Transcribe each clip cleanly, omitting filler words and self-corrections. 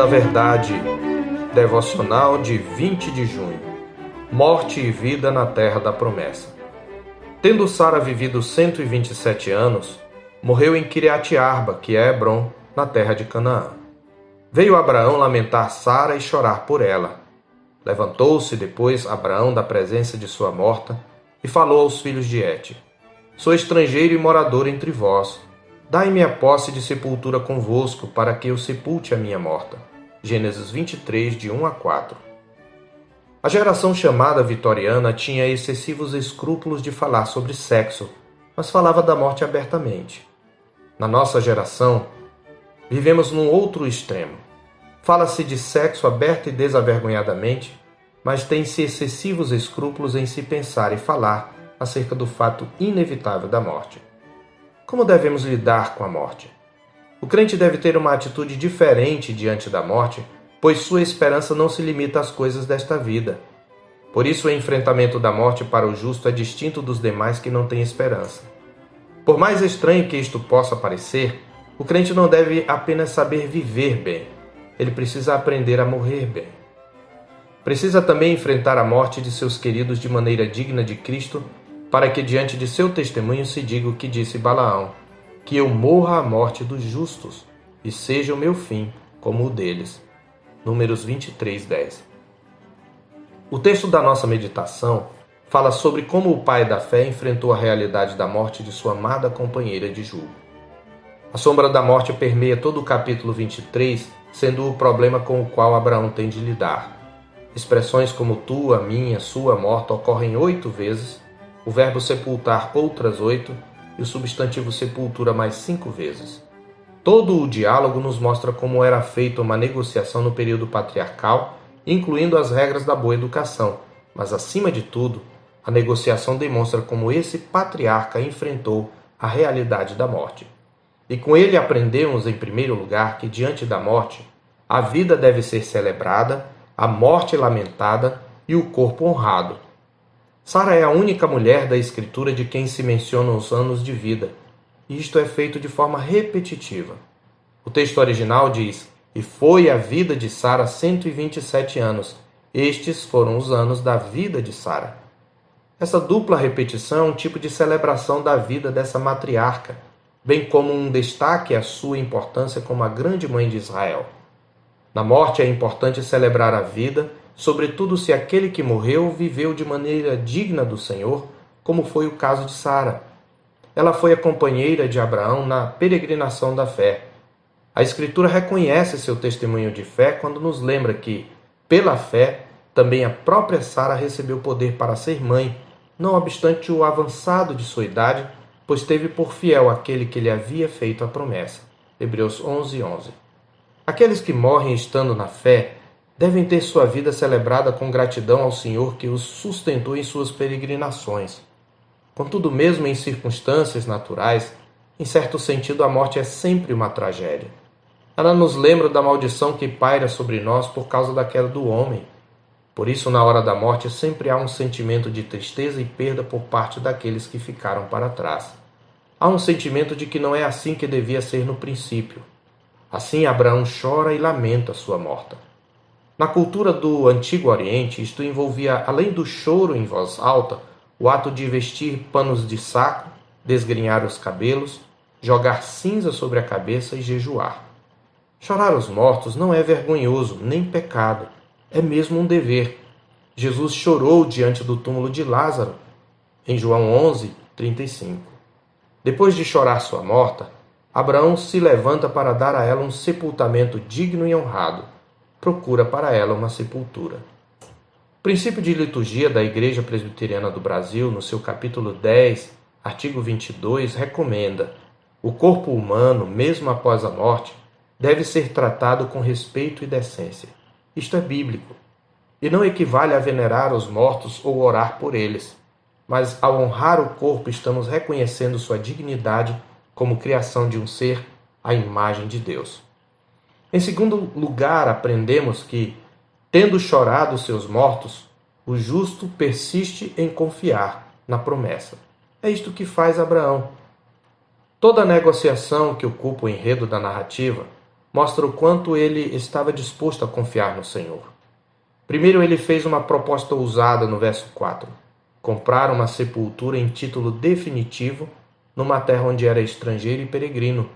da Verdade, devocional de 20 de junho. Morte e vida na terra da promessa. Tendo Sara vivido 127 anos, morreu em Quiriate Arba, que é Hebrom, na terra de Canaã. Veio Abraão lamentar Sara e chorar por ela. Levantou-se depois Abraão da presença de sua morta e falou aos filhos de Het: Sou estrangeiro e morador entre vós. Dai-me a posse de sepultura convosco, para que eu sepulte a minha morta. Gênesis 23, de 1 a 4. A geração chamada vitoriana tinha excessivos escrúpulos de falar sobre sexo, mas falava da morte abertamente. Na nossa geração, vivemos num outro extremo. Fala-se de sexo aberto e desavergonhadamente, mas tem-se excessivos escrúpulos em se pensar e falar acerca do fato inevitável da morte. Como devemos lidar com a morte? O crente deve ter uma atitude diferente diante da morte, pois sua esperança não se limita às coisas desta vida. Por isso, o enfrentamento da morte para o justo é distinto dos demais que não têm esperança. Por mais estranho que isto possa parecer, o crente não deve apenas saber viver bem, ele precisa aprender a morrer bem. Precisa também enfrentar a morte de seus queridos de maneira digna de Cristo, para que diante de seu testemunho se diga o que disse Balaão, que eu morra a morte dos justos, e seja o meu fim como o deles. Números 23, 10. O texto da nossa meditação fala sobre como o pai da fé enfrentou a realidade da morte de sua amada companheira de julgo. A sombra da morte permeia todo o capítulo 23, sendo o problema com o qual Abraão tem de lidar. Expressões como tua, minha, sua morta ocorrem 8 vezes, o verbo sepultar outras 8 e o substantivo sepultura mais 5 vezes. Todo o diálogo nos mostra como era feita uma negociação no período patriarcal, incluindo as regras da boa educação, mas acima de tudo, a negociação demonstra como esse patriarca enfrentou a realidade da morte. E com ele aprendemos, em primeiro lugar, que diante da morte, a vida deve ser celebrada, a morte lamentada e o corpo honrado. Sara é a única mulher da Escritura de quem se mencionam os anos de vida, e isto é feito de forma repetitiva. O texto original diz: E foi a vida de Sara 127 anos. Estes foram os anos da vida de Sara. Essa dupla repetição é um tipo de celebração da vida dessa matriarca, bem como um destaque à sua importância como a grande mãe de Israel. Na morte é importante celebrar a vida, sobretudo se aquele que morreu viveu de maneira digna do Senhor, como foi o caso de Sara. Ela foi a companheira de Abraão na peregrinação da fé. A Escritura reconhece seu testemunho de fé quando nos lembra que, pela fé, também a própria Sara recebeu poder para ser mãe, não obstante o avançado de sua idade, pois teve por fiel aquele que lhe havia feito a promessa. Hebreus 11, 11. Aqueles que morrem estando na fé devem ter sua vida celebrada com gratidão ao Senhor que os sustentou em suas peregrinações. Contudo, mesmo em circunstâncias naturais, em certo sentido a morte é sempre uma tragédia. Ela nos lembra da maldição que paira sobre nós por causa da queda do homem. Por isso, na hora da morte, sempre há um sentimento de tristeza e perda por parte daqueles que ficaram para trás. Há um sentimento de que não é assim que devia ser no princípio. Assim, Abraão chora e lamenta sua morta. Na cultura do Antigo Oriente, isto envolvia, além do choro em voz alta, o ato de vestir panos de saco, desgrenhar os cabelos, jogar cinza sobre a cabeça e jejuar. Chorar os mortos não é vergonhoso, nem pecado, é mesmo um dever. Jesus chorou diante do túmulo de Lázaro, em João 11, 35. Depois de chorar sua morta, Abraão se levanta para dar a ela um sepultamento digno e honrado. Procura para ela uma sepultura. O princípio de liturgia da Igreja Presbiteriana do Brasil, no seu capítulo 10, artigo 22, recomenda: o corpo humano, mesmo após a morte, deve ser tratado com respeito e decência. Isto é bíblico, e não equivale a venerar os mortos ou orar por eles, mas ao honrar o corpo estamos reconhecendo sua dignidade como criação de um ser à imagem de Deus. Em segundo lugar, aprendemos que, tendo chorado seus mortos, o justo persiste em confiar na promessa. É isto que faz Abraão. Toda a negociação que ocupa o enredo da narrativa mostra o quanto ele estava disposto a confiar no Senhor. Primeiro, ele fez uma proposta ousada no verso 4: comprar uma sepultura em título definitivo numa terra onde era estrangeiro e peregrino,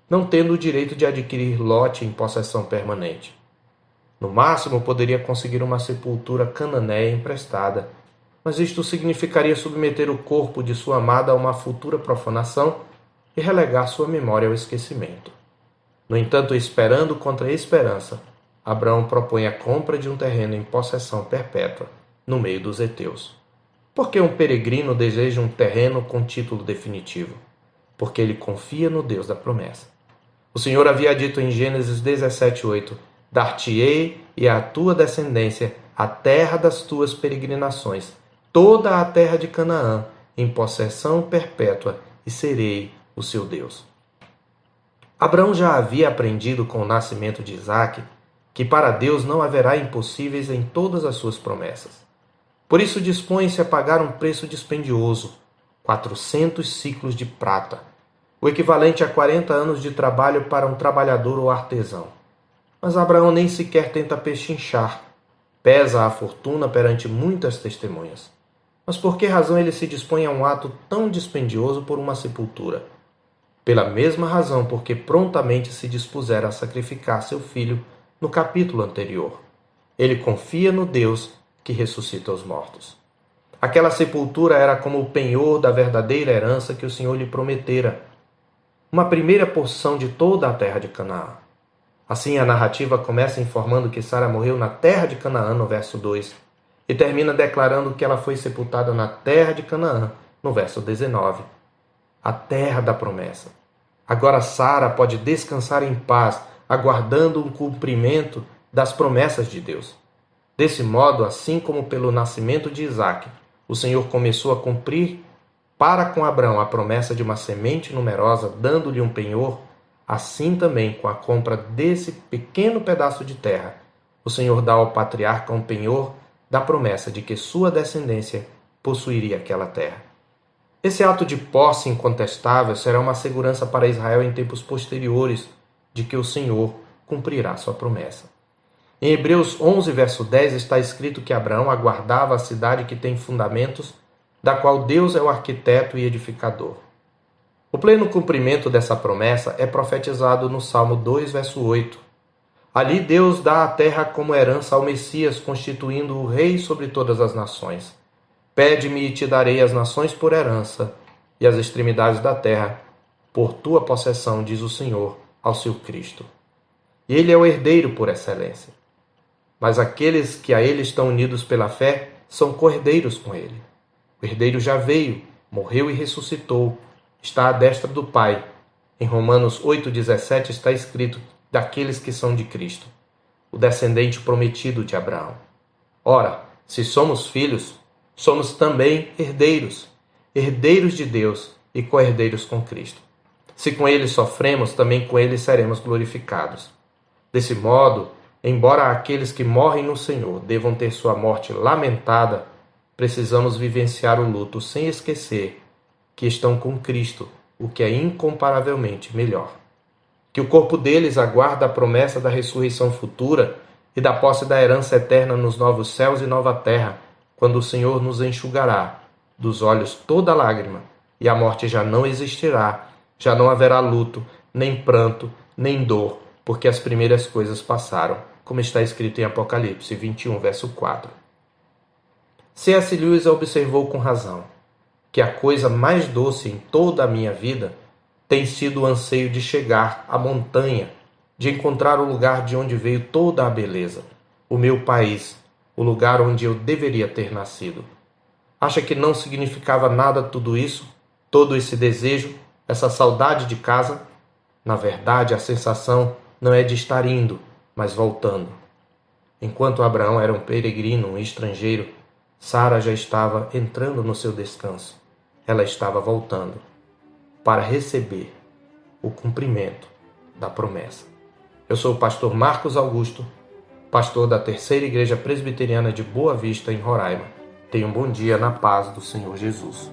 não tendo o direito de adquirir lote em possessão permanente. No máximo, poderia conseguir uma sepultura cananeia emprestada, mas isto significaria submeter o corpo de sua amada a uma futura profanação e relegar sua memória ao esquecimento. No entanto, esperando contra a esperança, Abraão propõe a compra de um terreno em possessão perpétua, no meio dos heteus. Por que um peregrino deseja um terreno com título definitivo? Porque ele confia no Deus da promessa. O Senhor havia dito em Gênesis 17:8: dar-te-ei e à tua descendência a terra das tuas peregrinações, toda a terra de Canaã, em possessão perpétua, e serei o seu Deus. Abraão já havia aprendido com o nascimento de Isaque que para Deus não haverá impossíveis em todas as suas promessas. Por isso dispõe-se a pagar um preço dispendioso, 400 ciclos de prata, o equivalente a 40 anos de trabalho para um trabalhador ou artesão. Mas Abraão nem sequer tenta pechinchar, pesa a fortuna perante muitas testemunhas. Mas por que razão ele se dispõe a um ato tão dispendioso por uma sepultura? Pela mesma razão porque prontamente se dispusera a sacrificar seu filho no capítulo anterior. Ele confia no Deus que ressuscita os mortos. Aquela sepultura era como o penhor da verdadeira herança que o Senhor lhe prometera, uma primeira porção de toda a terra de Canaã. Assim, a narrativa começa informando que Sara morreu na terra de Canaã, no verso 2, e termina declarando que ela foi sepultada na terra de Canaã, no verso 19. A terra da promessa. Agora Sara pode descansar em paz, aguardando o cumprimento das promessas de Deus. Desse modo, assim como pelo nascimento de Isaque, o Senhor começou a cumprir para com Abraão a promessa de uma semente numerosa, dando-lhe um penhor, assim também com a compra desse pequeno pedaço de terra, o Senhor dá ao patriarca um penhor da promessa de que sua descendência possuiria aquela terra. Esse ato de posse incontestável será uma segurança para Israel em tempos posteriores de que o Senhor cumprirá sua promessa. Em Hebreus 11, verso 10, está escrito que Abraão aguardava a cidade que tem fundamentos, da qual Deus é o arquiteto e edificador. O pleno cumprimento dessa promessa é profetizado no Salmo 2, verso 8. Ali Deus dá a terra como herança ao Messias, constituindo o rei sobre todas as nações. Pede-me e te darei as nações por herança, e as extremidades da terra por tua possessão, diz o Senhor ao seu Cristo. E ele é o herdeiro por excelência. Mas aqueles que a ele estão unidos pela fé são cordeiros com ele. O herdeiro já veio, morreu e ressuscitou, está à destra do Pai. Em Romanos 8,17 está escrito daqueles que são de Cristo, o descendente prometido de Abraão. Ora, se somos filhos, somos também herdeiros, herdeiros de Deus e co-herdeiros com Cristo. Se com ele sofremos, também com ele seremos glorificados. Desse modo, embora aqueles que morrem no Senhor devam ter sua morte lamentada, precisamos vivenciar o luto sem esquecer que estão com Cristo, o que é incomparavelmente melhor. Que o corpo deles aguarda a promessa da ressurreição futura e da posse da herança eterna nos novos céus e nova terra, quando o Senhor nos enxugará dos olhos toda lágrima, e a morte já não existirá, já não haverá luto, nem pranto, nem dor, porque as primeiras coisas passaram, como está escrito em Apocalipse 21, verso 4. C.S. Lewis observou com razão que a coisa mais doce em toda a minha vida tem sido o anseio de chegar à montanha, de encontrar o lugar de onde veio toda a beleza, o meu país, o lugar onde eu deveria ter nascido. Acha que não significava nada tudo isso, todo esse desejo, essa saudade de casa? Na verdade, a sensação não é de estar indo, mas voltando. Enquanto Abraão era um peregrino, um estrangeiro, Sara já estava entrando no seu descanso. Ela estava voltando para receber o cumprimento da promessa. Eu sou o pastor Marcos Augusto, pastor da Terceira Igreja Presbiteriana de Boa Vista, em Roraima. Tenha um bom dia na paz do Senhor Jesus.